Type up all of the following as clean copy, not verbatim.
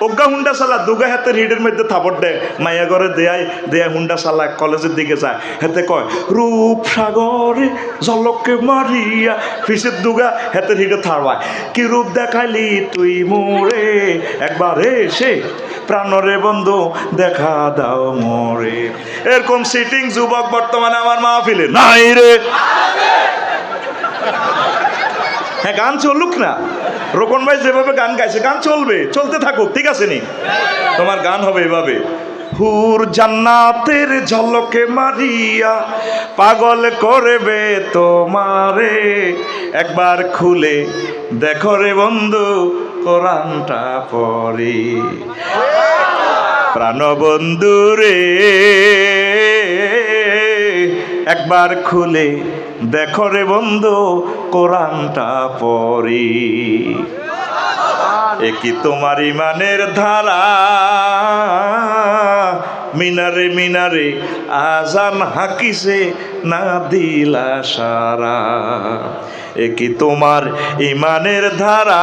ওগা Honda চালা দুগা হাতের হিডের মধ্যে থাপড় দেয় মাইয়া ঘরে দেয় হুন্ডা চালা কলেজের দিকে যায় হেতে কয় রূপ সাগরে ঝলকে মারিয়া ফিসের দুগা হাতের হিডে থারবায় কি রূপ দেখাইলি তুই মোরে একবার এসে প্রাণরে বন্ধু দেখা দাও মোরে। এরকম সিটিং যুবক বর্তমানে আমার মাহফিলে নাই রে। হ্যাঁ গান চলুক না, রোকন ভাই যেভাবে গান গাইছে গান চলবে, চলতে থাকুক, ঠিক আছে নি? তোমার গান হবে এভাবে, হুর জান্নাতের ঝলকে মারিয়া পাগল করবে তোমারে একবার খুলে দেখো রে বন্ধু কোরআনটা পড়ি প্রাণবন্ধু রে একবার খুলে দেখো রে বন্ধু কোরআনটা পড়ি। একই তোমার ইমানের ধারা মিনারে মিনারে আজান হাকিছে না দিলা সারা। একই তোমার ইমানের ধারা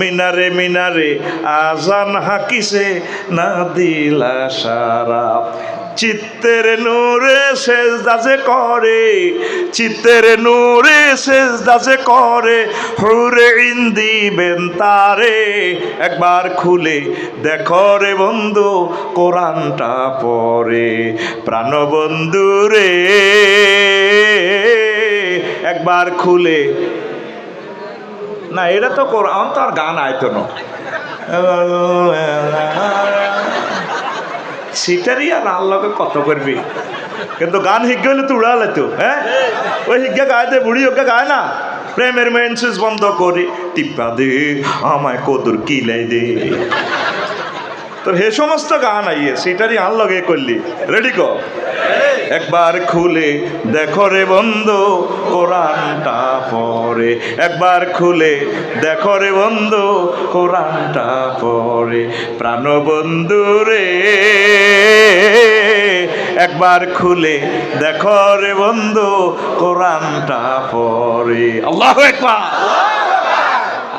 মিনারে মিনারে আজান হাকিছে না দিলা সারা। চিত্তের নূরে সেজদা যে করে, চিত্তের নূরে সেজদা যে করে হুরে দিবেন তারে একবার খুলে দেখো রে বন্ধু কোরআনটা পড়ে প্রাণবন্ধু রে একবার খুলে। না এটা তো কোরআন তো আর গান আইতো না, সিটারি আর আল্লাহকে কত করবি, কিন্তু গান হিজ্ঞা হলে তো উড়া লাইতো। হ্যাঁ ওই হিজ্ঞা গায়ে দে, বুড়ি ওকে গায় না, প্রেমের মেন সুইচ বন্ধ করে টিপা দে আমায় কদর কিলাই দে, তোর হে সমস্ত গান আইয়ে সিটারি আল্লাহকে করলি। রেডি কর, একবার খুলে দেখো রে বন্ধু কোরআনটা পড়ে একবার খুলে দেখো রে বন্ধু কোরআনটা পড়ে প্রাণবন্ধু রে একবার খুলে দেখো রে বন্ধু কোরআনটা পড়ে। আল্লাহু আকবার।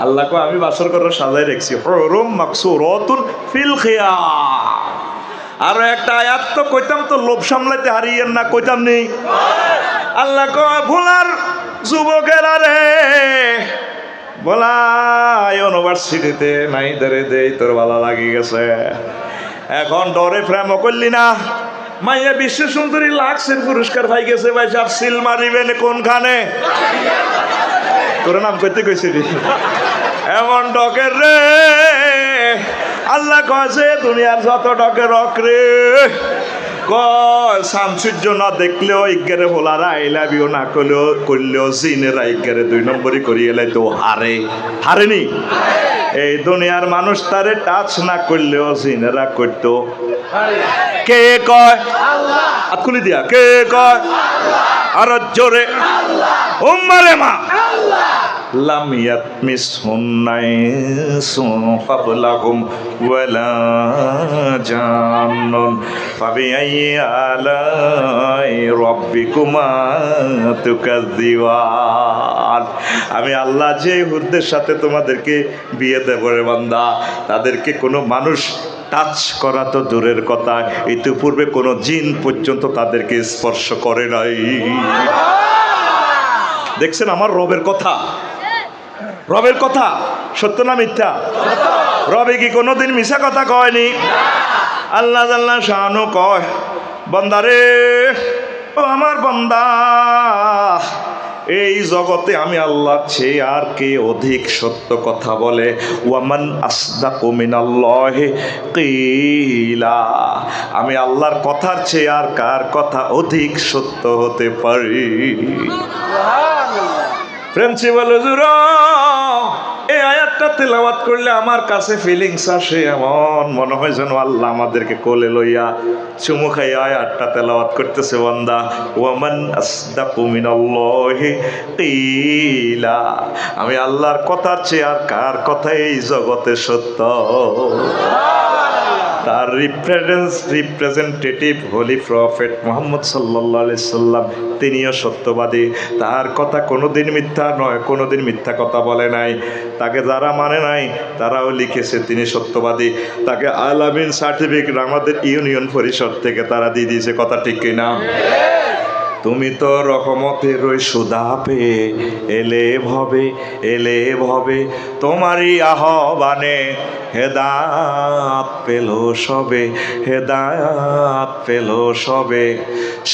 আল্লাহ কো আমি বাসর করে সাজাই রাখছি হুরুম মাকসুরাতুন ফিল খিয়াম। আর একটা আয়াত তো কইতাম তো লোভ সামলাইতে হারিয়েন না, কইতাম নেই। আল্লাহ কয় ভোলার যুবকেরা রে বলা ইউনিভার্সিটিতে নাই ধরে দেই তোর ভালো লাগি গেছে, এখন ডরে প্রেম করলি না, মাইয়া বিশ্ব সুন্দরী লাক্সের পুরস্কার পাই গেছে, ভাই সব সিল মারিবেন কোনখানে, তোর নাম কইতে কইছি এমন ডকের রে। আল্লাহ কয়েছে দুনিয়ার যত ডকের রক রে কয় সামসূর্য না দেখলেও ইজ্ঞারে ভোলারা আই লাভ ইউ না করলেও জিনেরা ইজ্ঞারে 2 নম্বরই করিয়ে এলাই তো হারেনি। এই দুনিয়ার মানুষ তারে টাচ না করলেও জিনেরা করতো। কে কয় আল্লাহ, খুলি দিয়া কে কয় আর জোরে উম্মারে মা লাম ইয়াতমিসহুন্না ইনসুন ক্বাবলাহুম ওয়ালা জান্নুন ফাবিআইয়ি আলাই রাব্বিকুমা তুকাযযিবান। আমি আল্লাহ যে হুরদের সাথে তোমাদেরকে বিয়ে দেব রে বান্দা, তাদেরকে কোনো মানুষ টাচ করা তো দূরের কথা, ইতিপূর্বে কোনো জিন পর্যন্ত তাদেরকে স্পর্শ করে নাই। দেখছেন আমার রবের কথা, রবের কথা সত্য না মিথ্যা? রবে কি কোনোদিন মিছা কথা কয়নি? আল্লাহ জাল্লা শানু কয় বান্দারে ও আমার বান্দা, এই জগতে আমি আল্লাহর চেয়ে আর কে অধিক সত্য কথা বলে? ওয়ামান আসদাকু মিনাল্লাহি কিলা। আমি আল্লাহর কথার চেয়ে আর কার কথা অধিক সত্য হতে পারি? প্রিন্সিপাল হুজুর এই আয়াতটা তেলাওয়াত করলে আমার কাছে ফিলিংস আসে, এমন মনে হয় যেন আল্লাহ আমাদেরকে কোলে লইয়া চুমু খাইয়া আয়াতটা তেলাওয়াত করতেছে। বান্দা ওয়ামান আসদাকু মিনাল্লাহি কিলা, আমি আল্লাহর কথার চেয়ে আর কার কথা এই জগতে সত্য? তার রিপ্রেজেন্টেটিভ হোলি প্রফেট মুহাম্মদ সাল্লাল্লাহু আলাইহি সাল্লাম, তিনিও সত্যবাদী। তার কথা কোনোদিন মিথ্যা নয়, কোনোদিন মিথ্যা কথা বলে নাই। তাকে যারা মানে নাই তারাও লিখেছে তিনি সত্যবাদী। তাকে আলামিন সার্টিফিকেট আমাদের ইউনিয়ন পরিষদ থেকে তারা দিয়ে দিয়েছে। কথা ঠিক কিনা? তুমি তো রহমতের ওই সুধা পেয়ে এলে ভবে তোমারই আহ্বানে হেদায়াত পেল সবে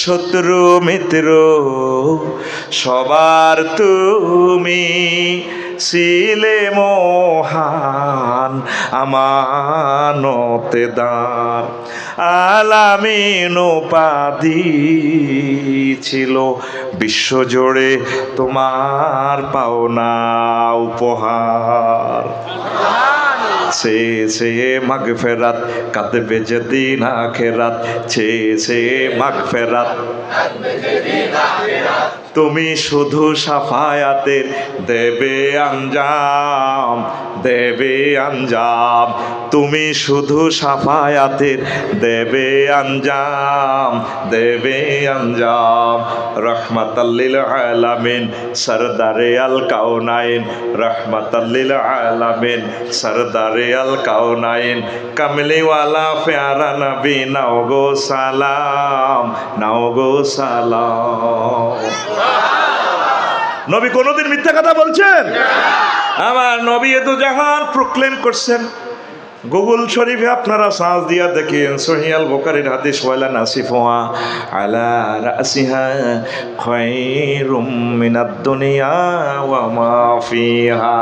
শত্রু মিত্র সবার তুমি ছিলে মহান আমানতেদার। আলামিন উপাধি ছিল বিশ্বজুড়ে তোমার পাওনা উপহার। চেয়েছে মাগফিরাত কাঁদবে যেদিন আখিরাত, চেয়েছে মাগফিরাত তুমি শুধু সাফায়াতের দেবে আঞ্জাম, তুমি শুধু সাফায়াতের দেবে আঞ্জাম। রহমাতাল লিল আলামিন সরদারে আল কাউনাইন, রহমাতাল লিল আলামিন সরদারে আল কাউনাইন, কামলিওয়ালা প্যারা নবী নাও গো সালাম। নবী কোনদিন মিথ্যা কথা বলছেন? আমার নবী এত জাহান প্রক্লেম করছেন। গুগল শরীফে আপনারা সার্চ দিয়া দেখেন, সহিহ আল বুখারীর হাদিস, ওয়ালা নাসিফুহা আলা রাসিহা খায়রুম মিনাদ দুনিয়া ওয়া মা ফিহা।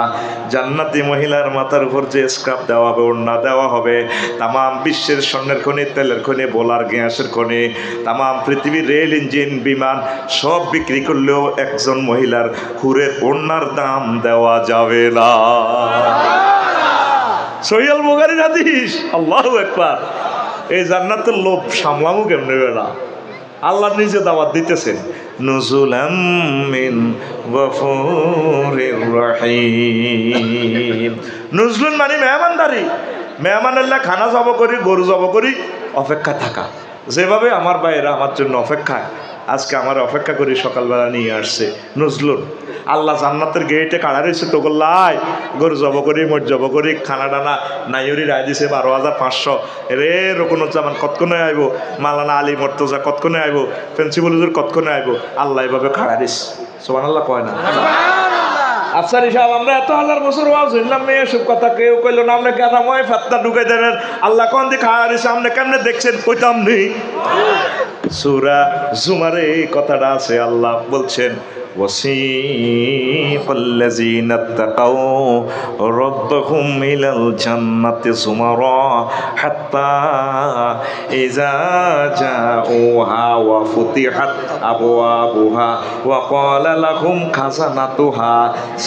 জান্নাতি মহিলার মাথার উপর যে স্ক্রাব দেওয়া হবে, ওড়না দেওয়া হবে, তামাম বিশ্বের স্বর্ণের খনি, তেলের খনি, বোলার গ্যাসের খনি, তামাম পৃথিবীর রেল ইঞ্জিন, বিমান সব বিক্রি করলেও একজন মহিলার হুরের ওড়নার দাম দেওয়া যাবে না। সহিহ আল বুখারীর হাদিস। আল্লাহু আকবার। এই জান্নাতের লোভ সামলামু কেমনে বেলা? আল্লাহ নিজে দাওয়াত দিতেছেন, নুজুলাম মিন গফুরির রহিম। নুজুলুন মানে মেহমানদারি। মেহমানের খানা জব করি, গরু জব করি, অপেক্ষা থাকা। যেভাবে আমার ভাইয়েরা আমার জন্য অপেক্ষায় আজকে আমার অপেক্ষা করি, সকালবেলা নিয়ে আসছে নজলুন। আল্লাহ জান্নাতের গেটে কাড়া রয়েছে তো গোল্লাই, গরু জব করি, মোট জব করি, খানা ডানা নাইরি রায় দিছে 12,500। রে রকুনুজ্জামান কতক্ষণে আইব, মালানা আলী মর্তজা কতক্ষণে আইব, প্রিন্সিপাল হুজুর কতক্ষণে আইব, আল্লাহ এভাবে খাড়া দিছে। সুবহানাল্লাহ কয় না? আফসারি সাহেব, আমরা এত হাজার বছর ওয়াজ শুনলাম, মেয়ে সব কথা কেউ কইল না, আপনি কেন ময় ফাত্তা ঢুকাই দেন? আল্লাহ কোন দিকে খাড়া দিছে, আপনি কেমনে দেখছেন? কইতাম নেই। সূরা জুমারে এই কথাটা আছে, আল্লাহ বলছেন, وسيق الذين اتقوا ربهم إلى الجنة زمرا حتى إذا جاءوها وفتحت أبوابها وقال لهم خزنتها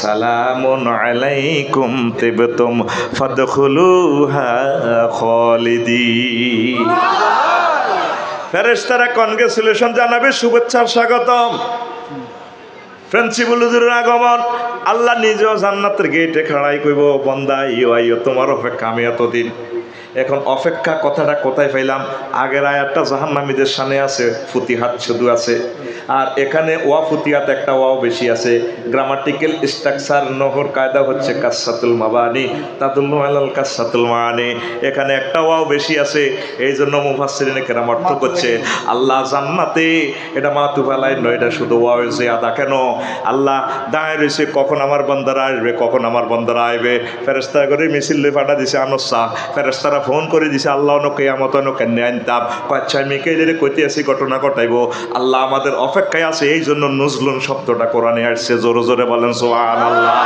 سلام عليكم طبتم فادخلوها خالدين। ফেরেশতারা কনগ্রেচুলেশন জানাবে, শুভেচ্ছার স্বাগতম। প্রিন্সিপাল হুজুরের আগমন, আল্লাহ নিজেও জান্নাতের গেটে খাড়াই কইব, বন্দা আইও তোমার অপেক্ষা আমি এতদিন। এখন অপেক্ষা কথাটা কোথায় পাইলাম? আগের আয়াতটা জাহান্নামীদের সামনে আছে, ফুতিহাত শুধু আছে, আর এখানে ওয়া ফুতিহাত একটা ওয়াও বেশি আছে। গ্রামাটিক্যাল স্ট্রাকচার নহর কায়দা হচ্ছে কাসাতুল মাবানি তাদুল্লু আলাল কাসাতুল মানি, এখানে একটা ওয়াও বেশি আছে। এই জন্য মুফাসসিরিনে কেরাম অর্থ করছে আল্লাহ জান্নাতে, এটা মাতুফালাই নয়, এটা শুধু ওয়াও জিয়াদা। কেন? আল্লাহ দাঁড়ায় রয়েছে, কখন আমার বান্দারা আসবে, কখন আমার বান্দারা আইবে। ফেরেশতা করে মিছিল ফাটা দিছে আনসা, ফেরেশতারা ফোন করে দিছে আল্লাহ কিয়ামত কেনে আনতাম, আচ্ছা মিকাইলের কইতে আসি ঘটনা ঘটাইব। আল্লাহ আমাদের অপেক্ষায় আছে, এই জন্য নজলুন শব্দটা কোরআনে আসছে। জোরে জোরে বলেন সুবহানাল্লাহ।